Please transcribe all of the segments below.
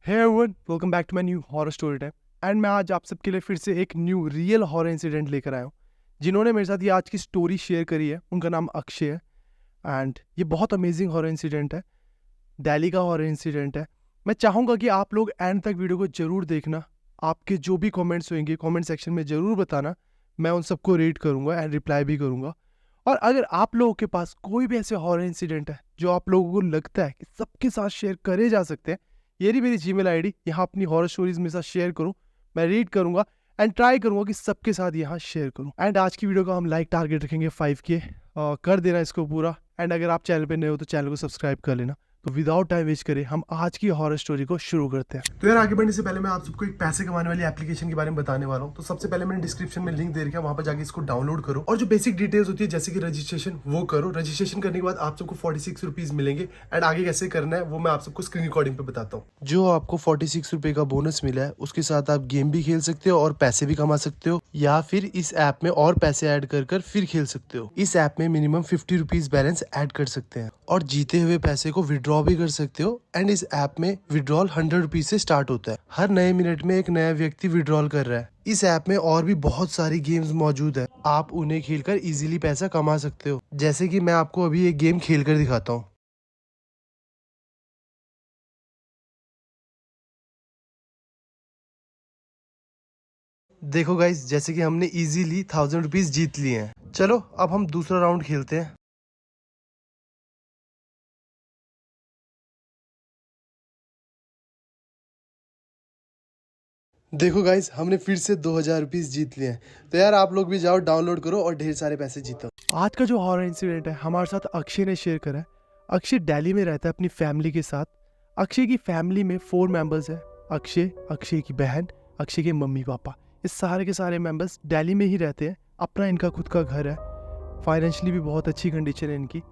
Hey everyone, welcome back to my new horror story time. And मैं आज आप सबके लिए फिर से एक न्यू रियल हॉरर इंसिडेंट लेकर आया हूँ। जिन्होंने मेरे साथ ये आज की स्टोरी शेयर करी है उनका नाम अक्षय है। एंड ये बहुत अमेजिंग हॉरर इंसिडेंट है, दिल्ली का हॉरर इंसिडेंट है। मैं चाहूँगा कि आप लोग एंड तक वीडियो को जरूर देखना। आपके जो भी कमेंट्स होंगे कमेंट सेक्शन में ज़रूर बताना। मैं उन सबको रीड करूँगा एंड रिप्लाई भी करूँगा। और अगर आप लोगों के पास कोई भी ऐसे हॉरर इंसिडेंट है जो आप लोगों को लगता है कि सबके साथ शेयर करे जा सकते हैं, ये रही मेरी जीमेल आईडी। यहाँ अपनी हॉरर स्टोरीज मेरे साथ शेयर करो, मैं रीड करूंगा एंड ट्राई करूंगा कि सबके साथ यहाँ शेयर करूँ। एंड आज की वीडियो का हम लाइक टारगेट रखेंगे 5K। कर देना इसको पूरा। एंड अगर आप चैनल पे नए हो तो चैनल को सब्सक्राइब कर लेना। तो विदाउट टाइम वेस्ट करें हम आज की हॉरर स्टोरी को शुरू करते हैं। तो यार आगे बढ़ने से पहले मैं आप सबको एक पैसे कमाने वाली एप्लीकेशन के बारे में बताने वाला हूँ। तो सबसे पहले मैंने डिस्क्रिप्शन में लिंक दे रखा है, वहां पर जाके इसको डाउनलोड करो और जो बेसिक डिटेल्स होती है जैसे कि रजिस्ट्रेशन वो करो। रजिस्ट्रेशन करने के बाद आप सबको 46 रुपीज मिलेंगे। एंड आगे कैसे करना है वो मैं आप सबको स्क्रीन रिकॉर्डिंग पे बताता हूँ। जो आपको 46 रुपए का बोनस मिला है उसके साथ आप गेम भी खेल सकते हो और पैसे भी कमा सकते हो, या फिर इस ऐप में और पैसे ऐड कर फिर खेल सकते हो। इस ऐप में मिनिमम 50 रुपीज बैलेंस ऐड कर सकते हैं और जीते हुए पैसे को विड्रॉ भी कर सकते हो। एंड इस ऐप में विड्रॉल 100 रुपीज से स्टार्ट होता है। हर नए मिनट में एक नया व्यक्ति विड्रॉल कर रहा है। इस ऐप में और भी बहुत सारी गेम्स मौजूद है, आप उन्हें खेलकर इजीली पैसा कमा सकते हो। जैसे कि मैं आपको अभी एक गेम खेल कर दिखाता हूँ। देखो गाइस, जैसे कि हमने इजीली 1000 रुपीज जीत लिए हैं। चलो अब हम दूसरा राउंड खेलते हैं। देखो गाइस, हमने फिर से 2000 रुपीज जीत लिए हैं। तो यार आप लोग भी जाओ, डाउनलोड करो और ढेर सारे पैसे जीतो। आज का जो हॉरर इंसिडेंट है हमारे साथ अक्षय ने शेयर करा है। अक्षय दिल्ली में रहता है अपनी फैमिली के साथ। अक्षय की फैमिली में 4 मेंबर्स हैं। अक्षय, अक्षय की बहन, अक्षय के मम्मी पापा, ये सारे के सारे मेंबर्स दिल्ली में ही रहते हैं। अपना इनका खुद का घर है। फाइनेंशियली भी बहुत अच्छी कंडीशन है इनकी।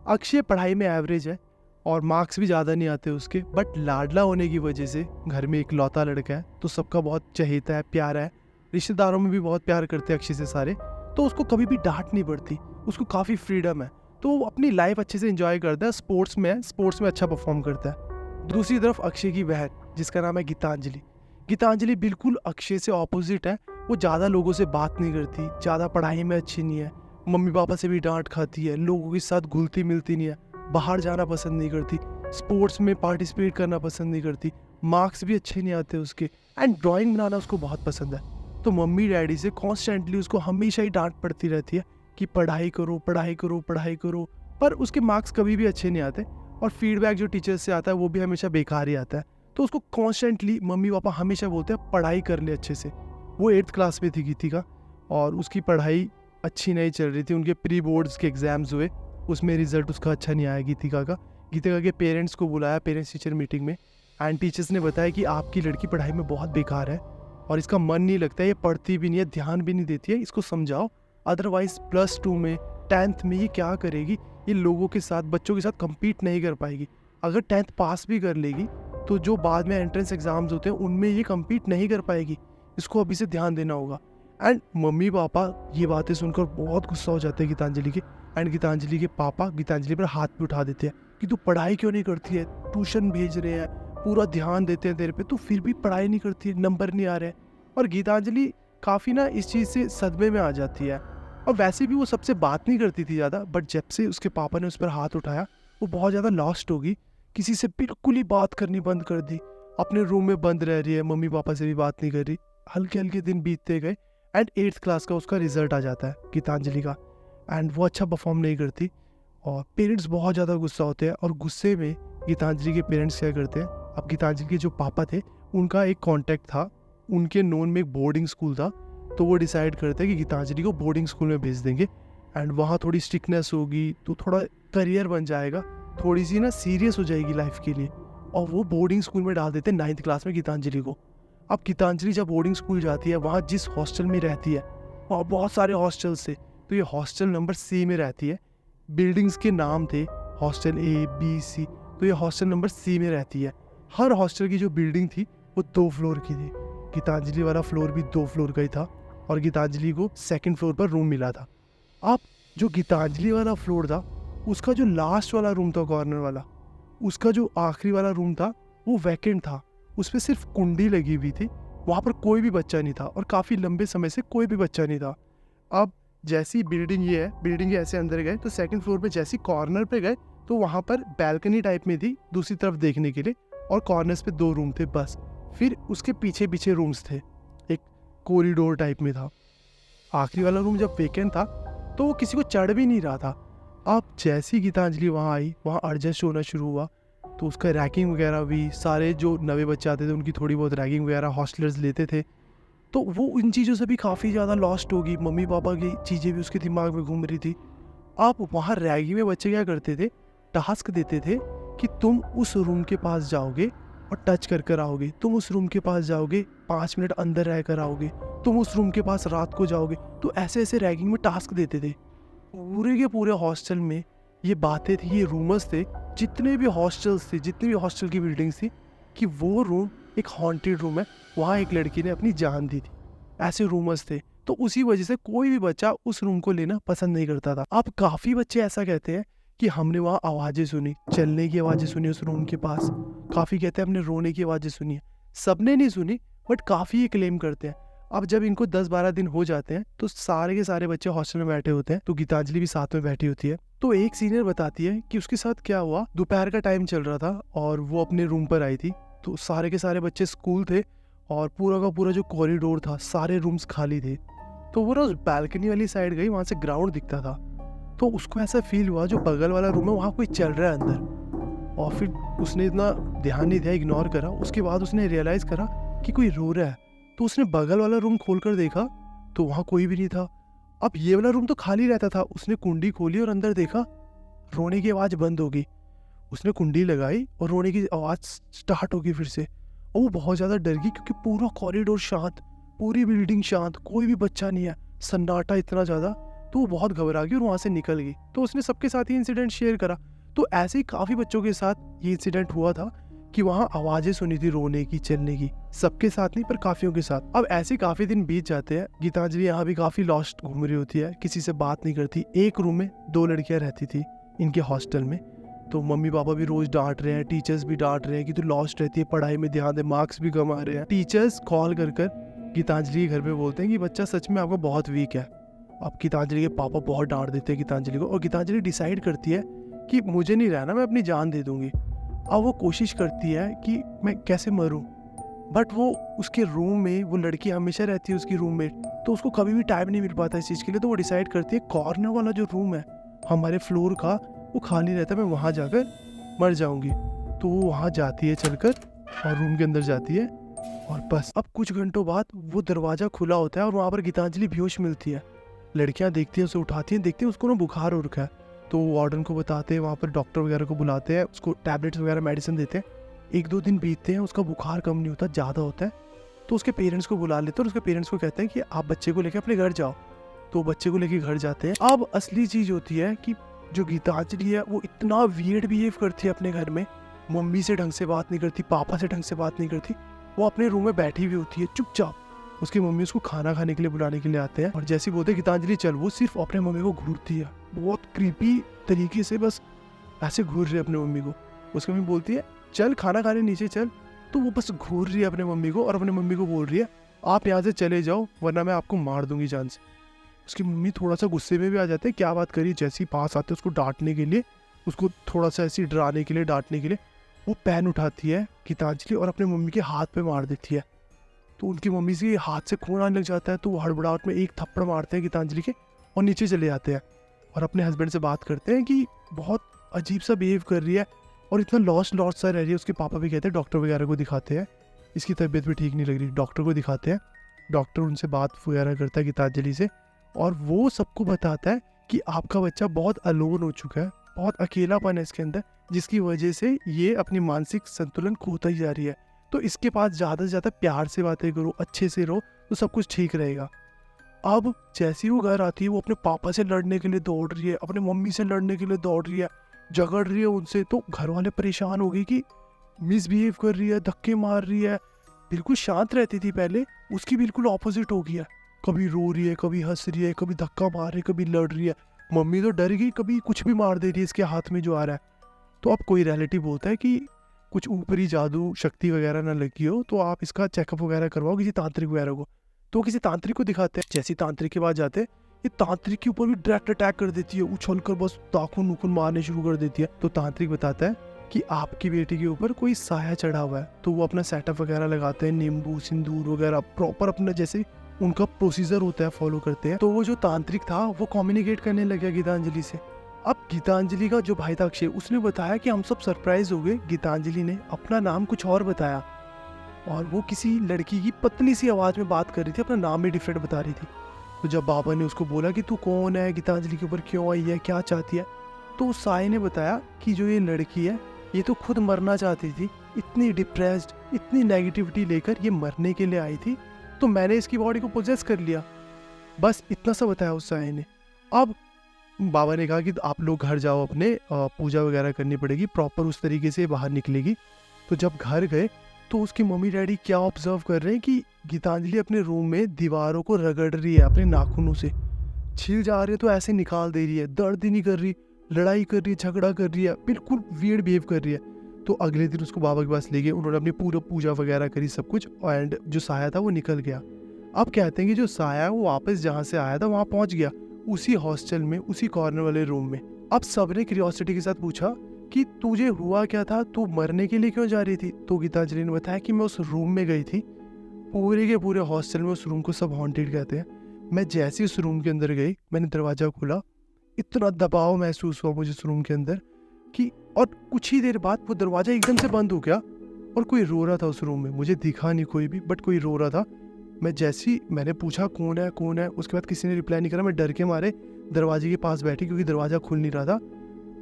अक्षय पढ़ाई में एवरेज है और मार्क्स भी ज़्यादा नहीं आते उसके, बट लाडला होने की वजह से घर में एक लौता लड़का है तो सबका बहुत चहेता है, प्यारा है। रिश्तेदारों में भी बहुत प्यार करते हैं अक्षय से सारे। तो उसको कभी भी डांट नहीं पड़ती, उसको काफ़ी फ्रीडम है। तो वो अपनी लाइफ अच्छे से इंजॉय करता है। स्पोर्ट्स में है, स्पोर्ट्स में अच्छा परफॉर्म करता है। दूसरी तरफ अक्षय की बहन जिसका नाम है गीतांजलि। गीतांजलि बिल्कुल अक्षय से ऑपोजिट है। वो ज़्यादा लोगों से बात नहीं करती, ज़्यादा पढ़ाई में अच्छी नहीं है, मम्मी पापा से भी डांट खाती है, लोगों के साथ घुलती मिलती नहीं है, बाहर जाना पसंद नहीं करती, स्पोर्ट्स में पार्टिसिपेट करना पसंद नहीं करती, मार्क्स भी अच्छे नहीं आते उसके। एंड ड्राइंग बनाना उसको बहुत पसंद है। तो मम्मी डैडी से कॉन्स्टेंटली उसको हमेशा ही डांट पड़ती रहती है कि पढ़ाई करो, पढ़ाई करो, पढ़ाई करो। पर उसके मार्क्स कभी भी अच्छे नहीं आते और फीडबैक जो टीचर से आता है वो भी हमेशा बेकार ही आता है। तो उसको कॉन्स्टेंटली मम्मी पापा हमेशा बोलते हैं पढ़ाई कर ले अच्छे से। वो 8th क्लास में थी गीतिका और उसकी पढ़ाई अच्छी नहीं चल रही थी। उनके प्री बोर्ड्स के एग्ज़ाम्स हुए, उसमें रिजल्ट उसका अच्छा नहीं आया गीतिका का। गीतिका के पेरेंट्स को बुलाया पेरेंट्स टीचर मीटिंग में। एंड टीचर्स ने बताया कि आपकी लड़की पढ़ाई में बहुत बेकार है और इसका मन नहीं लगता है, ये पढ़ती भी नहीं है, ध्यान भी नहीं देती है, इसको समझाओ। अदरवाइज +2 में 10th में ये क्या करेगी, ये लोगों के साथ, बच्चों के साथ कम्पीट नहीं कर पाएगी। अगर 10th पास भी कर लेगी तो जो बाद में एंट्रेंस एग्जाम्स होते हैं उनमें ये कम्पीट नहीं कर पाएगी, इसको अभी से ध्यान देना होगा। एंड मम्मी पापा ये बातें सुनकर बहुत गुस्सा हो जाते हैं गीतांजलि के। एंड गीतांजलि के पापा गीतांजलि पर हाथ भी उठा देते हैं कि तू पढ़ाई क्यों नहीं करती है, ट्यूशन भेज रहे हैं, पूरा ध्यान देते हैं तेरे पे, तू फिर भी पढ़ाई नहीं करती है, नंबर नहीं आ रहे हैं। और गीतांजलि काफ़ी ना इस चीज़ से सदमे में आ जाती है। और वैसे भी वो सबसे बात नहीं करती थी ज़्यादा, बट जब से उसके पापा ने उस पर हाथ उठाया वो बहुत ज़्यादा लॉस्ट होगी। किसी से बिल्कुल ही बात करनी बंद कर दी, अपने रूम में बंद रह रही है, मम्मी पापा से भी बात नहीं कर रही। हल्के हल्के दिन बीतते गए एंड 8th क्लास का उसका रिजल्ट आ जाता है गीतांजलि का। एंड वो अच्छा परफॉर्म नहीं करती और पेरेंट्स बहुत ज़्यादा गुस्सा होते हैं। और गुस्से में गीतांजलि के पेरेंट्स क्या करते हैं, अब गीतांजलि के जो पापा थे उनका एक कॉन्टैक्ट था, उनके नोन में एक बोर्डिंग स्कूल था। तो वो डिसाइड करते हैं कि गीतांजलि को बोर्डिंग स्कूल में भेज देंगे। एंड वहाँ थोड़ी स्ट्रिक्टनेस होगी तो थोड़ा करियर बन जाएगा, थोड़ी सी ना सीरियस हो जाएगी लाइफ के लिए। और वो बोर्डिंग स्कूल में डाल देते हैं 9th क्लास में गीतांजलि को। अब गीतांजलि जब बोर्डिंग स्कूल जाती है, वहाँ जिस हॉस्टल में रहती है, वहाँ बहुत सारे हॉस्टल्स थे, तो ये हॉस्टल नंबर C में रहती है। बिल्डिंग्स के नाम थे हॉस्टल A, B, C, तो ये हॉस्टल नंबर C में रहती है। हर हॉस्टल की जो बिल्डिंग थी वो 2 फ्लोर की थी। गीतांजलि वाला फ्लोर भी 2 फ्लोर का ही था और गीतांजलि को 2nd फ्लोर पर रूम मिला था। अब जो गीतांजलि वाला फ्लोर था उसका जो लास्ट वाला रूम था, कॉर्नर वाला, उसका जो आखिरी वाला रूम था वो वैकेंट था। उस पर सिर्फ कुंडी लगी हुई थी, वहाँ पर कोई भी बच्चा नहीं था और काफ़ी लंबे समय से कोई भी बच्चा नहीं था। अब जैसी बिल्डिंग ये है, बिल्डिंग के ऐसे अंदर गए तो सेकंड फ्लोर पे जैसी कॉर्नर पे गए तो वहाँ पर बैल्कनी टाइप में थी दूसरी तरफ देखने के लिए, और कॉर्नर्स पे 2 रूम थे बस। फिर उसके पीछे पीछे रूम्स थे, एक कॉरिडोर टाइप में था। आखिरी वाला रूम जब वेकेंट था तो वो किसी को चढ़ भी नहीं रहा था। अब जैसी गीतांजलि वहाँ आई, वहाँ एडजस्ट होना शुरू हुआ, तो उसका रैगिंग वगैरह भी, सारे जो नए बच्चे आते थे उनकी थोड़ी बहुत रैगिंग वगैरह हॉस्टलर्स लेते थे, तो वो इन चीज़ों से भी काफ़ी ज़्यादा लॉस्ट होगी। मम्मी पापा की चीज़ें भी उसके दिमाग में घूम रही थी। अब वहाँ रैगिंग में बच्चे क्या करते थे, टास्क देते थे कि तुम उस रूम के पास जाओगे और टच कर कर आओगे, तुम उस रूम के पास जाओगे 5 मिनट अंदर रह कर आओगे, तुम उस रूम के पास रात को जाओगे। तो ऐसे ऐसे रैगिंग में टास्क देते थे। पूरे के पूरे हॉस्टल में ये बातें थी, ये रूमर्स थे, जितने भी हॉस्टल्स थे, जितनी भी हॉस्टल की बिल्डिंग्स थी, कि वो रूम एक हॉन्टेड रूम है, वहाँ एक लड़की ने अपनी जान दी थी। ऐसे रूमर्स थे। तो उसी वजह से कोई भी बच्चा उस रूम को लेना पसंद नहीं करता था। अब काफ़ी बच्चे ऐसा कहते हैं कि हमने वहाँ आवाज़ें सुनी, चलने की आवाज़ें सुनी उस रूम के पास। काफ़ी कहते हैं हमने रोने की आवाज़ें सुनी है। सबने नहीं सुनी, बट काफ़ी ये क्लेम करते हैं। अब जब इनको 10-12 दिन हो जाते हैं तो सारे के सारे बच्चे हॉस्टल में बैठे होते हैं, तो गीतांजलि भी साथ में बैठी होती है। तो एक सीनियर बताती है कि उसके साथ क्या हुआ। दोपहर का टाइम चल रहा था और वो अपने रूम पर आई थी, तो सारे के सारे बच्चे स्कूल थे और पूरा का पूरा जो कॉरिडोर था, सारे रूम्स खाली थे। तो वो ना उस बैल्कनी वाली साइड गई, वहाँ से ग्राउंड दिखता था। तो उसको ऐसा फील हुआ जो बगल वाला रूम है वहाँ कोई चल रहा है अंदर, और फिर उसने इतना ध्यान नहीं दिया, इग्नोर करा। उसके बाद उसने रियलाइज़ करा कि कोई रो रहा है, तो उसने बगल वाला रूम खोल कर देखा तो वहाँ कोई भी नहीं था। अब ये वाला रूम तो खाली रहता था। उसने कुंडी खोली और अंदर देखा, रोने की आवाज़ बंद हो गई। उसने कुंडी लगाई और रोने की आवाज़ स्टार्ट हो गई फिर से, और वो बहुत ज़्यादा डर गई क्योंकि पूरा कॉरिडोर शांत, पूरी बिल्डिंग शांत, कोई भी बच्चा नहीं है, सन्नाटा इतना ज़्यादा। तो वो बहुत घबरा गई और वहाँ से निकल गई। तो उसने सबके साथ ये इंसिडेंट शेयर करा। तो ऐसे ही काफ़ी बच्चों के साथ ये इंसिडेंट हुआ था कि वहाँ आवाज़ें सुनी थी रोने की, चलने की। सबके साथ नहीं पर काफ़ियों के साथ। अब ऐसे काफ़ी दिन बीत जाते हैं। गीतांजलि यहाँ भी काफ़ी लॉस्ट घूम रही होती है, किसी से बात नहीं करती। एक रूम में 2 लड़कियाँ रहती थी इनके हॉस्टल में। तो मम्मी पापा भी रोज डांट रहे हैं, टीचर्स भी डांट रहे हैं कि तू लॉस्ट रहती है, पढ़ाई में ध्यान दे, मार्क्स भी कम आ रहे हैं। टीचर्स कॉल कर कर गीतांजलि के घर पे बोलते हैं कि बच्चा सच में आपका बहुत वीक है। अब गीतांजलि के पापा बहुत डांट देते हैं गीतांजलि को, और गीतांजलि डिसाइड करती है कि मुझे नहीं रहना, मैं अपनी जान दे दूंगी। अब वो कोशिश करती है कि मैं कैसे मरूं, बट वो उसके रूम में, वो लड़की हमेशा रहती है उसकी रूममेट, तो उसको कभी भी टाइम नहीं मिल पाता इस चीज़ के लिए। तो वो डिसाइड करती है कॉर्नर वाला जो रूम है हमारे फ्लोर का, वो खाली रहता है, मैं वहाँ जाकर मर जाऊंगी। तो वो वहाँ जाती है चलकर और रूम के अंदर जाती है, और बस अब कुछ घंटों बाद वो दरवाज़ा खुला होता है और वहाँ पर गीतांजलि बेहोश मिलती है। लड़कियाँ देखती हैं, उसे उठाती हैं, देखती हैं उसको ना बुखार हो रखा है। तो वो वार्डन को बताते हैं, वहाँ पर डॉक्टर वगैरह को बुलाते हैं, उसको टैबलेट्स वगैरह मेडिसिन देते हैं। 1-2 दिन बीतते हैं, उसका बुखार कम नहीं होता, ज़्यादा होता है। तो उसके पेरेंट्स को बुला लेते हैं और उसके पेरेंट्स को कहते हैं कि आप बच्चे को लेकर अपने घर जाओ। तो बच्चे को लेकर घर जाते हैं। अब असली चीज़ होती है कि जो गीतांजलि है वो इतना वियर्ड बिहेव करती है अपने घर में। मम्मी से ढंग से बात नहीं करती, पापा से ढंग से बात नहीं करती। वो अपने रूम में बैठी हुई होती है चुपचाप। उसकी मम्मी उसको खाना खाने के लिए बुलाने के लिए आते हैं, और जैसे बोलते हैं गीतांजलि चल, वो सिर्फ अपने मम्मी को घूरती है, बहुत क्रीपी तरीके से, बस ऐसे घूर रही है अपने मम्मी को। उसकी मम्मी बोलती है चल खाना खाने नीचे चल, तो वो बस घूर रही है अपने मम्मी को, और अपने मम्मी को बोल रही है आप यहाँ से चले जाओ वरना मैं आपको मार दूंगी जान से। उसकी मम्मी थोड़ा सा गुस्से में भी आ जाते हैं, क्या बात करी। जैसे ही पास आते हैं उसको डांटने के लिए, उसको थोड़ा सा ऐसे डराने के लिए, डांटने के लिए, वो पेन उठाती है गीतांजलि और अपने मम्मी के हाथ पे मार देती है। तो उनकी मम्मी से हाथ से खून आने लग जाता है। तो वो हड़बड़ाहट में एक थप्पड़ मारते हैं गीतांजलि के और नीचे चले जाते हैं, और अपने हस्बैंड से बात करते हैं कि बहुत अजीब सा बिहेव कर रही है और इतना लॉस्ट सा रह रही है। उसके पापा भी कहते हैं, डॉक्टर वगैरह को दिखाते हैं, इसकी तबीयत भी ठीक नहीं लग रही, डॉक्टर को दिखाते हैं। डॉक्टर उनसे बात वगैरह करता है गीतांजलि से, और वो सबको बताता है कि आपका बच्चा बहुत अलोन हो चुका है, बहुत अकेलापन है इसके अंदर, जिसकी वजह से ये अपनी मानसिक संतुलन खोता ही जा रही है। तो इसके पास ज़्यादा से ज़्यादा प्यार से बातें करो, अच्छे से रहो, तो सब कुछ ठीक रहेगा। अब जैसे ही वो घर आती है, वो अपने पापा से लड़ने के लिए दौड़ रही है, अपने मम्मी से लड़ने के लिए दौड़ रही है, झगड़ रही है उनसे। तो घर वाले परेशान हो गए कि मिसबिहेव कर रही है, धक्के मार रही है। बिल्कुल शांत रहती थी पहले, उसकी बिल्कुल ऑपोजिट हो गया। कभी रो रही है, कभी हंस रही है, कभी धक्का मार रही है, कभी लड़ रही है। मम्मी तो डर गई, कभी कुछ भी मार दे रही है इसके हाथ में जो आ रहा है। तो अब कोई रिलेटिव बोलता है कि कुछ ऊपरी जादू शक्ति वगैरह ना लगी हो तो आप इसका चेकअप वगैरह करवाओ किसी तांत्रिक वगैरह को। तो किसी तांत्रिक को दिखाते हैं, जैसे तांत्रिक के पास जाते हैं ये तांत्रिक के ऊपर भी डायरेक्ट अटैक कर देती है, उछल कर बस नाखून नुखून मारने शुरू कर देती है। तो तांत्रिक बताता है कि आपकी बेटी के ऊपर कोई साया चढ़ा हुआ है। तो वो अपना सेटअप वगैरह लगाते हैं, नींबू सिंदूर वगैरह प्रॉपर अपना जैसे उनका प्रोसीजर होता है फॉलो करते हैं। तो वो जो तांत्रिक था वो कम्युनिकेट करने लगा गीतांजलि से। अब गीतांजलि का जो भाई था अक्षय, उसने बताया कि हम सब सरप्राइज हो गए, गीतांजलि ने अपना नाम कुछ और बताया और वो किसी लड़की की पतली सी आवाज में बात कर रही थी, अपना नाम भी डिफरेंट बता रही थी। तो जब बाबा ने उसको बोला कि तू कौन है, गीतांजलि के ऊपर क्यों आई है, क्या चाहती है, तो उस साई ने बताया कि जो ये लड़की है ये तो खुद मरना चाहती थी, इतनी डिप्रेस्ड, इतनी नेगेटिविटी लेकर ये मरने के लिए आई थी, तो मैंने इसकी बॉडी को पोजेस कर लिया। बस इतना सा बताया उस साई ने। अब बाबा ने कहा कि आप लोग घर जाओ, अपने पूजा वगैरह करनी पड़ेगी, प्रॉपर उस तरीके से बाहर निकलेगी। तो जब घर गए तो उसकी मम्मी डैडी क्या ऑब्जर्व कर रहे हैं कि गीतांजलि अपने रूम में दीवारों को रगड़ रही है अपने नाखूनों से, छिल जा रहे तो ऐसे निकाल दे रही है, दर्द ही नहीं कर रही, लड़ाई कर रही है, झगड़ा कर रही है, बिल्कुल वियर्ड बिहेव कर रही है। तो अगले दिन उसको बाबा के पास ले गए, उन्होंने अपनी पूरा पूजा वगैरह करी सब कुछ, एंड जो साया था वो निकल गया। अब कहते हैं कि जो साया है वो वापस जहाँ से आया था वहाँ पहुँच गया, उसी हॉस्टल में, उसी कॉर्नर वाले रूम में। अब सबने क्यूरियोसिटी के साथ पूछा कि तुझे हुआ क्या था, तू मरने के लिए क्यों जा रही थी। तो गीतांजलि ने बताया कि मैं उस रूम में गई थी, पूरे के पूरे हॉस्टल में उस रूम को सब हॉन्टेड कहते हैं। मैं जैसे उस रूम के अंदर गई, मैंने दरवाजा खोला, इतना दबाव महसूस हुआ मुझे उस रूम के अंदर कि, और कुछ ही देर बाद वो दरवाजा एकदम से बंद हो गया और कोई रो रहा था उस रूम में। मुझे दिखा नहीं कोई भी, बट कोई रो रहा था। मैं जैसी मैंने पूछा कौन है कौन है, उसके बाद किसी ने रिप्लाई नहीं करा। मैं डर के मारे दरवाजे के पास बैठी क्योंकि दरवाज़ा खुल नहीं रहा था।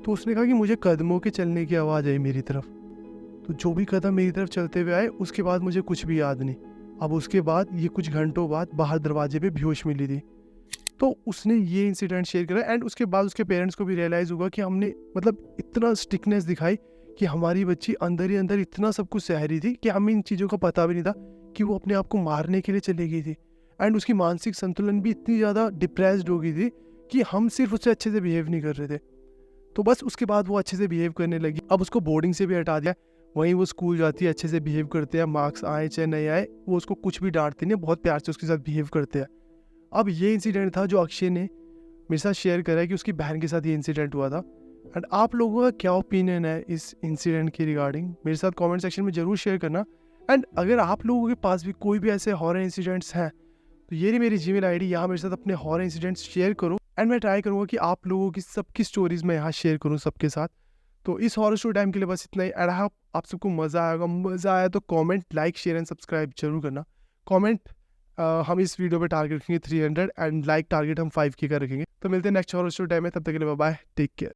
तो उसने कहा कि मुझे कदमों के चलने की आवाज़ आई मेरी तरफ। तो जो भी कदम मेरी तरफ चलते हुए आए उसके बाद मुझे कुछ भी याद नहीं। अब उसके बाद ये कुछ घंटों बाद बाहर दरवाजे पे बेहोश मिली थी। तो उसने ये इंसिडेंट शेयर करा एंड उसके बाद उसके पेरेंट्स को भी रियलाइज़ हुआ कि हमने मतलब इतना स्टिकनेस दिखाई कि हमारी बच्ची अंदर ही अंदर इतना सब कुछ सह रही थी कि हमें इन चीज़ों का पता भी नहीं था कि वो अपने आप को मारने के लिए चली गई थी। एंड उसकी मानसिक संतुलन भी इतनी ज़्यादा डिप्रेस्ड हो गई थी कि हम सिर्फ उससे अच्छे से बिहेव नहीं कर रहे थे। तो बस उसके बाद वो अच्छे से बिहेव करने लगी। अब उसको बोर्डिंग से भी हटा दिया, वहीं वो स्कूल जाती है, अच्छे से बिहेव करते हैं, मार्क्स आए चाहे नहीं आए वो उसको कुछ भी डांटते नहीं, बहुत प्यार से उसके साथ बिहेव करते हैं। अब ये इंसिडेंट था जो अक्षय ने मेरे साथ शेयर करा है कि उसकी बहन के साथ ये इंसिडेंट हुआ था। एंड आप लोगों का क्या ओपिनियन है इस इंसिडेंट के रिगार्डिंग, मेरे साथ कमेंट सेक्शन में ज़रूर शेयर करना। एंड अगर आप लोगों के पास भी कोई भी ऐसे हॉरर इंसिडेंट्स हैं तो ये रही मेरी जीमेल आईडी, यहाँ मेरे साथ अपने हॉरर इंसिडेंट्स शेयर करो एंड मैं ट्राई करूँगा कि आप लोगों की सबकी स्टोरीज मैं यहाँ शेयर करूँ सबके साथ। तो इस हॉरर स्टोरी टाइम के लिए बस इतना ही। एंड आप सबको मज़ा आएगा, मज़ा आया तो comment, like, share and subscribe जरूर करना। कमेंट हम इस वीडियो पे टारगेट रखेंगे 300 एंड लाइक टारगेट हम 5K का रखेंगे। तो मिलते हैं नेक्स्ट हॉरर स्टोरी टाइम में, तब तक के लिए बाय बाय, टेक केयर।